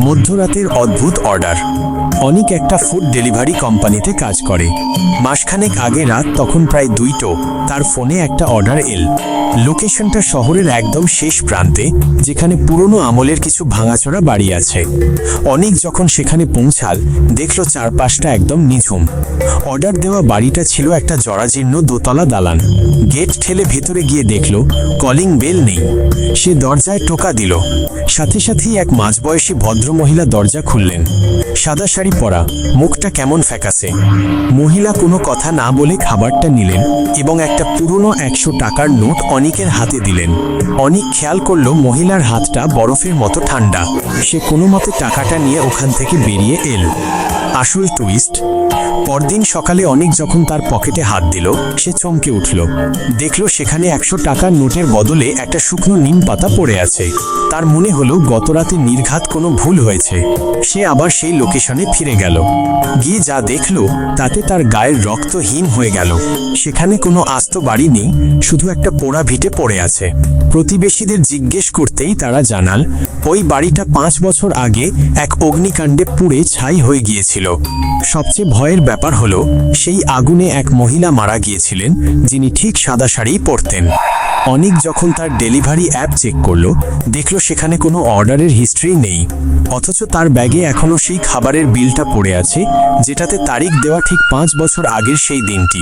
মধ্যরাতের অদ্ভুত অর্ডার। অনিক একটা ফুড ডেলিভারি কোম্পানিতে কাজ করে। মাসখানেক আগে রাত তখন প্রায় 2টো তার ফোনে একটা অর্ডার এল। লোকেশনটা শহরের একদম শেষ প্রান্তে, যেখানে পুরনো আমলের কিছু ভাঙাচোরা বাড়ি আছে। অনিক যখন সেখানে পৌঁছাল, দেখল চারপাশটা একদম নিঝুম। অর্ডার দেওয়া বাড়িটা ছিল একটা জরাজীর্ণ দোতলা দালান। গেট ঠেলে ভেতরে গিয়ে দেখল কলিং বেল নেই। সে দরজায় টোকা দিল। সাথে সাথেই এক মাঝবয়সী ভদ্রমহিলা দরজা খুললেন। সাদা শাড়ি পরা, মুখটা কেমন ফ্যাকাসে। মহিলা কোনো কথা না বলে খাবারটা নিলেন এবং একটা পুরনো 100 টাকার নোট অনিকের হাতে দিলেন। অনিক খেয়াল করল মহিলার হাতটা বরফের মতো ঠান্ডা। সে কোনো মতে টাকাটা নিয়ে ওখান থেকে বেরিয়ে এল। আসল টুইস্ট, পরদিন সকালে অনিক যখন তার পকেটে হাত দিল, সে চমকে উঠল। দেখল সেখানে 100 টাকার নোটের বদলে একটা শুকনো নিম পাতা পড়ে আছে। তার মনে হলো গতরাতে নির্ঘাত কোনো ভুল হয়েছে। সে আবার সেই লোকেশনে ফিরে গেল। গিয়ে যা দেখল তাতে তার গায়ের রক্ত হিম হয়ে গেল। সেখানে কোনো আস্ত বাড়ি নেই, শুধু একটা পোড়া ভিটে পড়ে আছে। প্রতিবেশীদের জিজ্ঞেস করতেই তারা জানাল, ওই বাড়িটা 5 বছর আগে এক অগ্নিকাণ্ডে পুড়ে ছাই হয়ে গিয়েছিল। সবচেয়ে ভয়ের ব্যাপার হলো, সেই আগুনে এক মহিলা মারা গিয়েছিলেন, যিনি ঠিক সাদা শাড়ি পরতেন। অনিক যখন তার ডেলিভারি অ্যাপ চেক করলো, দেখল সেখানে কোনো অর্ডারের হিস্ট্রি নেই। অথচ তার ব্যাগে এখনও সেই খাবারের বিলটা পড়ে আছে, যেটাতে তারিখ দেওয়া ঠিক 5 বছর আগের সেই দিনটি।